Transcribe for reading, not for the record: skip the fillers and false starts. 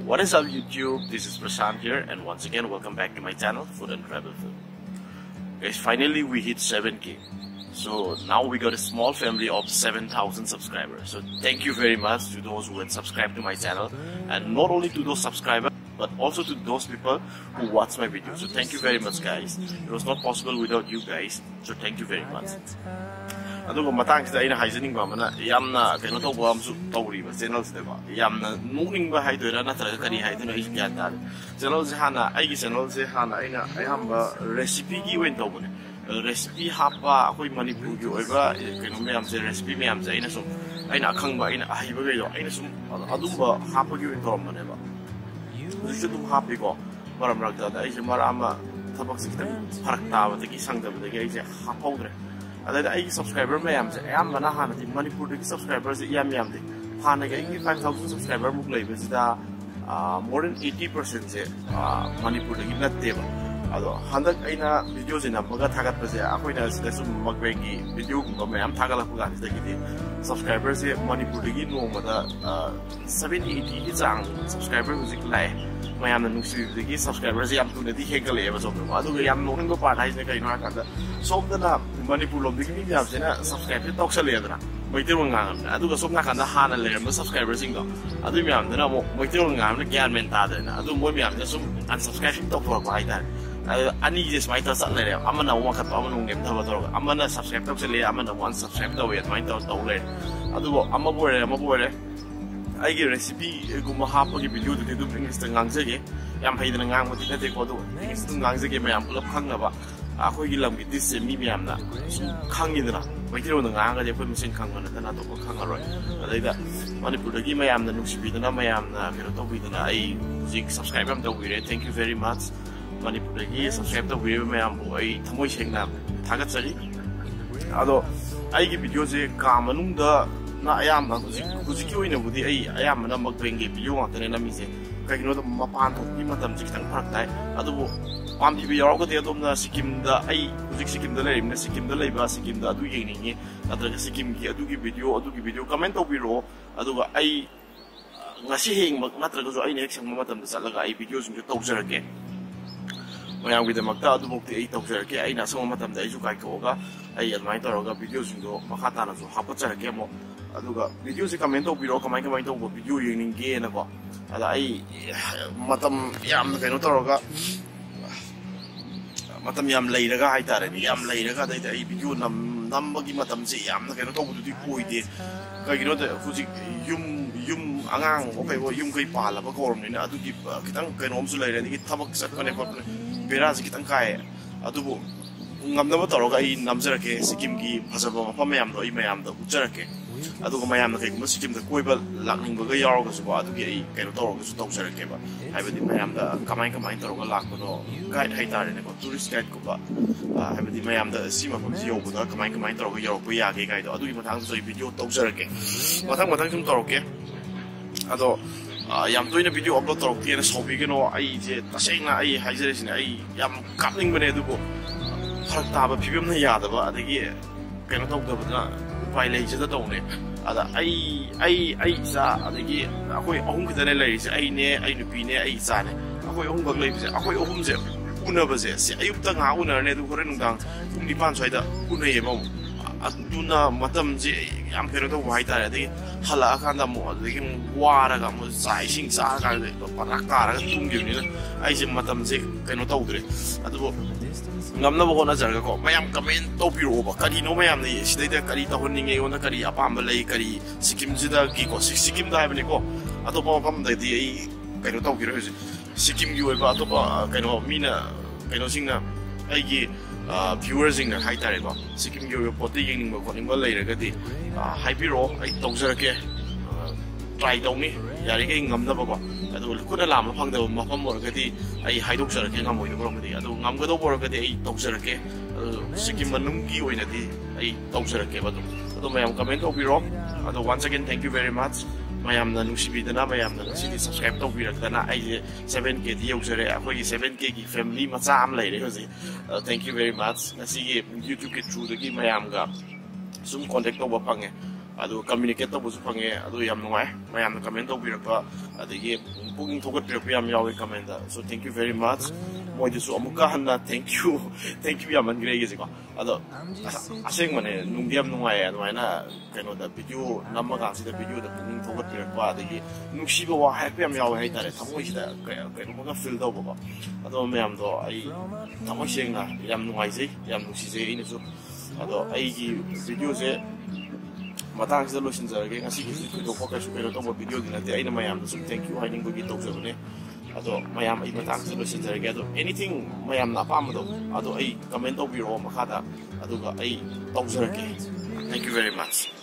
What is up YouTube? This is Prashant here, and once again welcome back to my channel, Food and Travel Film. Guys, finally we hit 7K. So now we got a small family of 7,000 subscribers. So thank you very much to those who had subscribed to my channel, and not only to those subscribers but also to those people who watch my videos. So thank you very much guys. It was not possible without you guys. So thank you very much. ꯑꯗꯨꯒ ꯃꯇꯥꯡꯁꯤꯗ ꯑꯩꯅ ꯍꯥꯏꯖꯅꯤꯡꯕ ꯑꯃꯅ ꯌꯥꯝꯅ ꯀꯩꯅꯣ ꯇꯧꯕ ꯑꯃꯁꯨ ꯇꯧꯔꯤꯕ ꯆꯦꯅꯦꯜꯁꯤꯗꯀꯣ ꯌꯥꯝꯅ ꯅꯣꯛꯅꯤꯡꯕ ꯍꯥꯏꯗꯣꯏꯔꯥ ꯅꯠꯇ꯭ꯔꯒ ꯀꯔꯤ ꯍꯥꯏꯗꯣꯏꯅꯣ ꯑꯩꯁꯨ ꯒ꯭ꯌꯥꯟ ꯇꯥꯗꯦ ꯆꯦꯅꯦꯜꯁꯦ ꯍꯥꯟꯅ ꯑꯩꯒꯤ ꯆꯦꯅꯦꯜꯁꯦ ꯍꯥꯟꯅ ꯑꯩꯅ ꯑꯌꯥꯝꯕ ꯔꯦꯁꯤꯄꯤꯒꯤ ꯑꯣꯏꯅ ꯇꯧꯕꯅꯦ ꯔꯦꯁꯤꯄꯤ ꯍꯥꯞꯄ ꯑꯩꯈꯣꯏ ꯃꯅꯤꯄꯨꯔꯒꯤ ꯑꯣꯏꯕ ꯀꯩꯅꯣ ꯃꯌꯥꯝꯁꯦ ꯔꯦꯁꯤꯄꯤ ꯃꯌꯥꯝꯁꯦ ꯑꯩꯅ ꯁꯨꯝ ꯑꯩꯅ ꯑꯈꯪꯕ ꯑꯩꯅ ꯑꯍꯩꯕꯈꯩꯗꯣ ꯑꯩꯅ ꯁꯨꯝ ꯑꯗꯨꯝꯕ ꯍꯥꯞꯄꯒꯤ ꯑꯣꯏꯅ ꯇꯧꯔꯝꯕꯅꯦꯕ ꯍꯧꯖꯤꯛꯁꯨ ꯑꯗꯨꯝ ꯍꯥꯞꯄꯤꯀꯣ ꯃꯔꯛ ꯃꯔꯛꯇ ꯑꯩꯁꯦ ꯃꯔꯛ ꯑꯃ ꯊꯕꯛꯁꯦ ꯈꯤꯇꯪ ꯐꯔꯛ ꯇꯥꯕꯗꯒꯤ ꯁꯪꯗꯕꯗꯒꯤ ꯑꯩꯁꯦ ꯍꯥꯞꯍꯧꯗ꯭ꯔꯦ ꯑꯗꯩꯗ ꯑꯩꯒꯤ ꯁꯕꯁꯀ꯭ꯔꯥꯏꯕꯔ ꯃꯌꯥꯝꯁꯦ ꯑꯌꯥꯝꯕꯅ ꯍꯥꯟꯅꯗꯤ ꯃꯅꯤꯄꯨꯔꯗꯒꯤ ꯁꯕꯁꯀ꯭ꯔꯥꯏꯕꯔꯁꯦ ꯌꯥꯝ ꯌꯥꯝꯗꯦ ꯍꯥꯟꯅꯒꯤ ꯑꯩꯒꯤ 5,000 ꯁꯕꯁꯀ꯭ꯔꯥꯏꯕꯔꯃꯨꯛ ꯂꯩꯕꯁꯤꯗ more than 80%ꯁꯦ ꯃꯅꯤꯄꯨꯔꯗꯒꯤ ꯅꯠꯇꯦꯕ ꯑꯗꯣ ꯍꯟꯗꯛ ꯑꯩꯅ ꯚꯤꯗꯤꯑꯣꯁꯦ ꯅꯝꯃꯒ ꯊꯥꯒꯠꯄꯁꯦ ꯑꯩꯈꯣꯏꯅ ꯁꯤꯗ ꯁꯨꯝ ꯃꯛꯕꯦꯡꯒꯤ ꯚꯤꯗꯤꯑꯣꯒꯨꯝꯕ ꯃꯌꯥꯝ ꯊꯥꯒꯠꯂꯛꯄ ꯀꯥꯟꯁꯤꯗꯒꯤꯗꯤ ꯁꯕꯁꯀ꯭ꯔꯥꯏꯕꯔꯁꯦ ꯃꯅꯤꯄꯨꯔꯗꯒꯤ ꯅꯣꯡꯃꯗ 70-80ꯒꯤ ꯆꯥꯡ ꯁꯕꯁꯀ꯭ꯔꯥꯏꯕꯔ ꯍꯧꯖꯤꯛ ꯂꯥꯛꯑꯦ ꯃꯌꯥꯝꯅ ꯅꯨꯡꯁꯤꯕꯗꯒꯤ ꯁꯕꯁꯀ꯭ꯔꯥꯏꯕꯔꯁꯦ ꯌꯥꯝ ꯊꯨꯅꯗꯤ ꯍꯦꯟꯒꯠꯂꯛꯑꯦꯕ ꯁꯣꯝꯗꯀꯣ ꯑꯗꯨꯒ ꯌꯥꯝ ꯅꯣꯛꯅꯤꯡꯕ ꯄꯥꯔꯠ ꯍꯥꯏꯁꯤꯅ ꯀꯩꯅꯣ ꯍꯥꯏꯔꯀꯥꯟꯗ ꯁꯣꯝꯗꯅ ꯃꯅꯤꯄꯨꯔ ꯂꯣꯝꯗꯒꯤ ꯃꯤ ꯃꯌꯥꯝꯁꯤꯅ ꯁꯕꯁꯀ꯭ꯔꯥꯏꯕꯁꯦ ꯇꯧꯁꯜꯂꯛꯑꯦꯗꯅ ꯃꯩꯇꯩꯂꯣꯟ ꯉꯥꯡꯉꯕꯅꯤꯅ ꯑꯗꯨꯒ ꯁꯣꯝ ꯅꯥꯀꯟꯗ ꯍꯥꯟꯅ ꯂꯩꯔꯝꯕ ꯁꯕꯁꯀ꯭ꯔꯥꯏꯕꯔꯁꯤꯡꯗꯣ ꯑꯗꯨ ꯃꯌꯥꯝꯗꯨꯅ ꯑꯃꯨꯛ ꯃꯩꯇꯩꯂꯣꯟ ꯉꯥꯡꯕꯅ ꯒ꯭ꯌꯥꯟ ꯃꯦꯟ ꯇꯥꯗ꯭ꯔꯦꯅ ꯑꯗꯨ ꯃꯣꯏ ꯃꯌꯥꯝꯁꯤꯅ ꯁꯨꯝ ꯑꯟꯁꯕꯁꯀ꯭ꯔꯥꯏꯕ ꯇꯧꯊꯣꯔꯛꯄ ꯍꯥꯏꯇꯥꯔꯦ ꯑꯅꯤꯁꯦ ꯁꯨꯃꯥꯏꯅ ꯇꯧꯔ ꯆꯠ ꯂꯩꯔꯦ ꯑꯃꯅ ꯑꯃꯨꯛ ꯋꯥꯡꯈꯠꯄ ꯑꯃꯅ ꯑꯃꯨꯛ ꯅꯦꯝꯊꯕ ꯇꯧꯔꯒ ꯑꯃꯅ ꯁꯕꯁꯀ꯭ꯔꯥꯏꯕ ꯇꯧꯁꯜꯂꯦ ꯑꯃꯅ ꯑꯃꯨꯛ ꯑꯟꯁꯕꯁꯀ꯭ꯔꯥꯏꯕ ꯇꯧꯋꯦ ꯑꯗꯨꯃꯥꯏꯅ ꯇꯧꯔ ꯇꯧ ꯂꯩꯔꯦ ꯑꯗꯨꯕꯨ ꯑꯃꯕꯨ ꯑꯣꯏꯔꯦ ꯑꯩꯒꯤ ꯔꯦꯁꯤꯄꯤꯒꯨꯝꯕ ꯍꯥꯞꯄꯒꯤ ꯚꯤꯗꯤꯑꯣꯗꯨꯗꯤ ꯑꯗꯨꯝ ꯏꯪꯂꯤꯁꯇ ꯉꯥꯡꯖꯒꯦ ꯌꯥꯝ ꯍꯩꯗꯅ ꯉꯥꯡꯕꯗꯤ ꯅꯠꯇꯦꯀꯣ ꯑꯗꯨ ꯏꯪꯂꯤꯁꯇ ꯑꯗꯨꯝ ꯉꯥꯡꯖꯒꯦ ꯃꯌꯥꯝ ꯄꯨꯂꯞ ꯈꯪꯅꯕ ꯑꯩꯈꯣꯏꯒꯤ ꯂꯝꯒꯤ ꯗꯤꯁꯁꯦ ꯃꯤ ꯃꯌꯥꯝꯅ ꯁꯨꯝ ꯈꯪꯉꯤꯗꯅ ꯃꯩꯇꯩꯂꯣꯟꯗ ꯉꯥꯡꯉꯒꯗꯤ ꯑꯩꯈꯣꯏ ꯃꯁꯦꯟ ꯈꯪꯕ ꯅꯠꯇꯅ ꯑꯇꯣꯞꯄ ꯈꯪꯉꯔꯣꯏ ꯑꯗꯩꯗ ꯃꯅꯤꯄꯨꯔꯗꯒꯤ ꯃꯌꯥꯝꯅ ꯅꯨꯡꯁꯤꯕꯤꯗꯅ ꯃꯌꯥꯝꯅ ꯀꯩꯅꯣ ꯇꯧꯕꯤꯗꯅ ꯑꯩ ꯍꯧꯖꯤꯛ ꯁꯕꯁꯀ꯭ꯔꯥꯏꯕ ꯌꯥꯝ ꯇꯧꯕꯤꯔꯦ ꯊꯦꯡꯛ ꯌꯨ ꯚꯦꯔꯤ ꯃꯆ ꯃꯅꯤꯄꯨꯔꯗꯒꯤ ꯁꯕꯁꯀ꯭ꯔꯥꯏꯕ ꯇꯧꯕꯤꯔꯤꯕ ꯃꯌꯥꯝꯕꯨ ꯑꯩ ꯊꯃꯣꯏ ꯁꯦꯡꯅ ꯊꯥꯒꯠꯆꯔꯤ ꯑꯗꯣ ꯑꯩꯒꯤ ꯚꯤꯗꯤꯑꯣꯁꯦ ꯀꯥ ꯃꯅꯨꯡꯗ ꯑꯌꯥꯝꯕ ꯍꯧꯖꯤꯛꯀꯤ ꯑꯣꯏꯅꯕꯨꯗꯤ ꯑꯩ ꯑꯌꯥꯝꯕꯅ ꯃꯛꯕꯦꯡꯒꯤ ꯚꯤꯗꯤꯑꯣ ꯉꯥꯛꯇꯅꯦ ꯅꯝꯃꯤꯁꯦ ꯀꯩꯒꯤꯅꯣꯗ ꯃꯄꯥꯟ ꯊꯣꯛꯄꯒꯤ ꯃꯇꯝꯁꯦ ꯈꯤꯇꯪ ꯐꯔꯛ ꯇꯥꯏ ꯑꯗꯨꯕꯨ ꯄꯥꯝꯕꯤꯕ ꯌꯥꯎꯔꯒꯗꯤ ꯑꯗꯣꯝꯅ ꯁꯤꯀꯤꯝꯗ ꯑꯩ ꯍꯧꯖꯤꯛ ꯁꯤꯀꯤꯝꯗ ꯂꯩꯔꯤꯕꯅꯤꯅ ꯁꯤꯀꯤꯝꯗ ꯂꯩꯕ ꯁꯤꯀꯤꯝꯗ ꯑꯗꯨ ꯌꯦꯡꯅꯤꯡꯉꯤ ꯅꯠꯇ꯭ꯔꯒ ꯁꯤꯀꯤꯝꯒꯤ ꯑꯗꯨꯒꯤ ꯚꯤꯗꯤꯑꯣ ꯀꯃꯦꯟ ꯇꯧꯕꯤꯔꯛꯑꯣ ꯑꯗꯨꯒ ꯑꯩ ꯉꯁꯤ ꯍꯌꯦꯡꯃꯛ ꯅꯠꯇ꯭ꯔꯒꯁꯨ ꯑꯩꯅ ꯍꯦꯛ ꯁꯪꯕ ꯃꯇꯝꯗ ꯆꯠꯂꯒ ꯑꯩ ꯚꯤꯗꯤꯑꯣꯁꯤꯡꯁꯨ ꯇꯧꯖꯔꯛꯀꯦ ꯃꯌꯥꯝꯒꯤꯗꯃꯛꯇ ꯑꯗꯨꯃꯛꯇꯤ ꯑꯩ ꯇꯧꯖꯔꯛꯀꯦ ꯑꯩꯅ ꯑꯁꯪꯕ ꯃꯇꯝꯗ ꯑꯩꯁꯨ ꯀꯥꯏꯊꯣꯛꯑꯒ ꯑꯩ ꯑꯗꯨꯃꯥꯏꯅ ꯇꯧꯔꯒ ꯚꯤꯗꯤꯑꯣꯁꯤꯡꯗꯣ ꯃꯈꯥ ꯇꯥꯅꯁꯨ ꯍꯥꯞꯀꯠꯆꯔꯛꯀꯦ ꯑꯃꯨꯛ ꯑꯗꯨꯒ ꯚꯤꯗꯤꯑꯣꯁꯦ ꯀꯃꯦꯟ ꯇꯧꯕꯤꯔꯛꯑꯣ ꯀꯃꯥꯏꯅ ꯇꯧꯕ ꯚꯤꯗꯤꯑꯣ ꯌꯦꯡꯅꯤꯡꯒꯦꯅꯀꯣ ꯑꯗ ꯑꯩ ꯃꯇꯝ ꯌꯥꯝꯅ ꯀꯩꯅꯣ ꯇꯧꯔꯒ ꯃꯇꯝ ꯌꯥꯝ ꯂꯩꯔꯒ ꯍꯥꯏꯇꯥꯔꯦꯅꯦ ꯌꯥꯝ ꯂꯩꯔꯒ ꯑꯗꯩꯗ ꯑꯩ ꯚꯤꯗꯤꯑꯣ ꯅꯝꯕꯒꯤ ꯃꯇꯝꯁꯦ ꯌꯥꯝꯅ ꯀꯩꯅꯣ ꯇꯧꯕꯗꯨꯗꯤ ꯑꯣꯏꯗꯦ ꯀꯩꯒꯤꯅꯣꯗ ꯍꯧꯖꯤꯛ ꯌꯨꯝ ꯑꯉꯥꯡ ꯀꯩ ꯌꯨꯝ ꯀꯩ ꯄꯥꯜꯂꯕ ꯀꯧꯔꯕꯅꯤꯅ ꯑꯗꯨꯒꯤ ꯈꯤꯇꯪ ꯀꯩꯅꯣꯝꯁꯨ ꯂꯩꯔꯦ ꯑꯗꯒꯤ ꯊꯕꯛ ꯆꯠꯄꯅꯦ ꯈꯣꯠꯄꯅꯦ ꯕꯦꯔꯥꯁꯦ ꯈꯤꯇꯪ ꯀꯥꯏꯌꯦ ꯑꯗꯨꯕꯨ ꯉꯝꯅꯕ ꯇꯧꯔꯒ ꯑꯩ ꯅꯝꯖꯔꯛꯀꯦ ꯁꯤꯀꯤꯝꯒꯤ ꯐꯖꯕ ꯃꯐꯝ ꯃꯌꯥꯝꯗꯣ ꯑꯩ ꯃꯌꯥꯝꯗ ꯎꯠꯆꯔꯛꯀꯦ ꯑꯗꯨꯒ ꯃꯌꯥꯝꯅ ꯀꯩꯒꯨꯝꯕ ꯁꯤꯀꯤꯝꯗ ꯀꯣꯏꯕ ꯂꯥꯛꯅꯤꯡꯕꯒ ꯌꯥꯎꯔꯒꯁꯨꯀꯣ ꯑꯗꯨꯒꯤ ꯑꯩ ꯀꯩꯅꯣ ꯇꯧꯔꯒꯁꯨ ꯇꯧꯖꯔꯛꯀꯦꯕ ꯍꯥꯏꯕꯗꯤ ꯃꯌꯥꯝꯗ ꯀꯃꯥꯏꯅ ꯇꯧꯔꯒ ꯂꯥꯛꯄꯅꯣ ꯒꯥꯏꯗ ꯍꯥꯏꯇꯥꯔꯦꯅꯦꯀꯣ ꯇꯨꯔꯤꯁ ꯒꯥꯏꯗꯀꯨꯝꯕ ꯍꯥꯏꯕꯗꯤ ꯃꯌꯥꯝꯗ ꯁꯤ ꯃꯐꯝꯁꯤ ꯌꯧꯕꯗ ꯀꯃꯥꯏꯅ ꯇꯧꯔꯒ ꯌꯧꯔꯛꯄ ꯌꯥꯒꯦ ꯀꯥꯏꯗꯣ ꯑꯗꯨꯒꯤ ꯃꯇꯥꯡꯗꯁꯨ ꯑꯩ ꯚꯤꯗꯤꯑꯣ ꯇꯧꯖꯔꯛꯀꯦ ꯃꯊꯪ ꯁꯨꯝ ꯇꯧꯔꯛꯀꯦ ꯑꯗꯣ ꯌꯥꯝ ꯇꯣꯏꯅ ꯚꯤꯗꯤꯑꯣ ꯑꯞꯂꯣꯗ ꯇꯧꯔꯛꯀꯦꯅ ꯁꯥꯎꯕꯤꯒꯅꯣ ꯑꯩꯁꯦ ꯇꯁꯦꯡꯅ ꯑꯩ ꯍꯥꯏꯖꯔꯤꯁꯤꯅꯦ ꯑꯩ ꯌꯥꯝ ꯀꯥꯞꯅꯤꯡꯕꯅꯦ ꯑꯗꯨꯕꯨ ꯐꯔꯛ ꯇꯥꯕ ꯐꯤꯕꯝꯅ ꯌꯥꯗꯕ ꯑꯗꯒꯤ ꯀꯩꯅꯣ ꯇꯧꯗꯕꯗꯅ ꯎꯄꯥꯏ ꯂꯩꯖꯗ ꯇꯧꯅꯦ ꯑꯗ ꯑꯩ ꯏꯆꯥ ꯑꯗꯒꯤ ꯑꯩꯈꯣꯏ ꯑꯍꯨꯝ ꯈꯛꯇꯅꯦ ꯂꯩꯔꯤꯁꯦ ꯑꯩꯅꯦ ꯑꯩ ꯅꯨꯄꯤꯅꯦ ꯑꯩ ꯏꯆꯥꯅꯦ ꯑꯩꯈꯣꯏ ꯑꯍꯨꯝꯈꯛ ꯂꯩꯕꯁꯦ ꯑꯩꯈꯣꯏ ꯑꯍꯨꯝꯁꯦ ꯎꯅꯕꯁꯦ ꯁꯤ ꯑꯌꯨꯛꯇ ꯉꯥꯏꯍꯥꯛ ꯎꯅꯔꯅꯤ ꯑꯗꯨ ꯍꯣꯔꯦꯟ ꯅꯨꯡꯗꯥꯡ ꯄꯨꯡ 9 ꯁ꯭ꯋꯥꯏꯗ ꯎꯅꯩꯌꯦꯕ ꯑꯃꯨꯛ ꯑꯗꯨꯅ ꯃꯇꯝꯁꯦ ꯌꯥꯝ ꯀꯩꯅꯣ ꯇꯧꯕ ꯍꯥꯏꯇꯥꯔꯦ ꯑꯗꯒꯤ ꯍꯜꯂꯛꯑꯀꯥꯟꯗ ꯑꯃꯨꯛ ꯑꯗꯒꯤ ꯑꯃꯨꯛ ꯋꯥꯔꯒ ꯑꯃꯨꯛ ꯆꯥꯛ ꯏꯁꯤꯡ ꯆꯥꯔꯀꯥꯟꯗ ꯄꯔꯥꯛ ꯇꯥꯔꯒ ꯇꯨꯝꯈꯤꯕꯅꯤꯅ ꯑꯩꯁꯦ ꯃꯇꯝꯁꯦ ꯀꯩꯅꯣ ꯇꯧꯗ꯭ꯔꯦ ꯑꯗꯨꯕꯨ ꯉꯝꯅꯕ ꯍꯣꯠꯅꯖꯔꯒꯀꯣ ꯃꯌꯥꯝ ꯀꯃꯦꯟ ꯇꯧꯕꯤꯔꯛꯑꯣꯕ ꯀꯔꯤꯅꯣ ꯃꯌꯥꯝꯅ ꯁꯤꯗꯩꯗ ꯀꯔꯤ ꯇꯧꯍꯟꯅꯤꯡꯉꯦ ꯑꯩꯉꯣꯟꯗ ꯀꯔꯤ ꯑꯄꯥꯝꯕ ꯂꯩ ꯀꯔꯤ ꯁꯤꯀꯤꯝꯁꯤꯗꯒꯤꯀꯣ ꯁꯤꯀꯤꯝꯗ ꯍꯥꯏꯕꯅꯤꯀꯣ ꯑꯇꯣꯞꯄ ꯃꯐꯝꯗꯗꯤ ꯑꯩ ꯀꯩꯅꯣ ꯇꯧꯈꯤꯔꯣꯏ ꯍꯧꯖꯤꯛ ꯁꯤꯀꯤꯝꯒꯤ ꯑꯣꯏꯕ ꯑꯇꯣꯞꯄ ꯀꯩꯅꯣ ꯃꯤꯅ ꯀꯩꯅꯣꯁꯤꯡꯅ ꯑꯩꯒꯤ ꯚ꯭ꯌꯨꯋꯔꯁꯤꯡꯅ ꯍꯥꯏꯇꯥꯔꯦꯀꯣ ꯁꯤꯀꯤꯝꯒꯤ ꯑꯣꯏꯕ ꯄꯣꯠꯇ ꯌꯦꯡꯅꯤꯡꯕ ꯈꯣꯠꯅꯤꯡꯕ ꯂꯩꯔꯒꯗꯤ ꯍꯥꯏꯕꯤꯔꯛꯑꯣ ꯑꯩ ꯇꯧꯖꯔꯛꯀꯦ ꯇ꯭ꯔꯥꯏ ꯇꯧꯅꯤ ꯌꯥꯔꯤꯈꯩ ꯉꯝꯅꯕꯀꯣ ꯑꯗꯨꯒ ꯈꯨꯠꯅ ꯂꯥꯝꯕ ꯐꯪꯗꯕ ꯃꯐꯝ ꯑꯣꯏꯔꯒꯗꯤ ꯑꯩ ꯍꯥꯏꯗꯣꯛꯆꯔꯛꯀꯦ ꯉꯝꯃꯣꯏꯗꯕ ꯑꯣꯏꯔꯒꯗꯤ ꯑꯗꯨ ꯉꯝꯒꯗꯧꯕ ꯑꯣꯏꯔꯒꯗꯤ ꯑꯩ ꯇꯧꯖꯔꯛꯀꯦ ꯑꯗꯨ ꯁꯤꯀꯤꯝ ꯃꯅꯨꯡꯒꯤ ꯑꯣꯏꯅꯗꯤ ꯑꯩ ꯇꯧꯖꯔꯛꯀꯦꯕ ꯑꯗꯨ ꯃꯌꯥꯝ ꯀꯃꯦꯟ ꯇꯧꯕꯤꯔꯣ ꯑꯗꯣ once again thank you very much mayamna nungsibidana mayamna ngasi subscribe tawbirakdana aise 7k di yawjare akhoi 7k gi family macha am leire hoji thank you very much ngasi YouTube ke through dagi mayamga sum contact tawba phange adu communicate to busu phange adu yam nungai mayam comment to birakpa adigi booking thogat birak yam yawe comment so thank you very much moi disu amuka hanna thank you yaman grey ge ko adu aseng mane nungdiam nungai adwaina keno da video namma ga sida video da booking thogat birakpa adigi nuksiba wa happy yam yawe hai tare thamoi sida keno ma feel do ba adu mayam do ai thamoi sengna yam nungai sei yam nuksi sei ine so adu ai gi video se matang sa losin sa kaya kasi ito ko kaso pero to video din natin ay na mayam so thank you haning ko gito sa bune ato mayam ay matang sa losin sa kaya anything mayam na pa mo do ato ay comment over o makata ato ka ay tawag sa kaya thank you very much.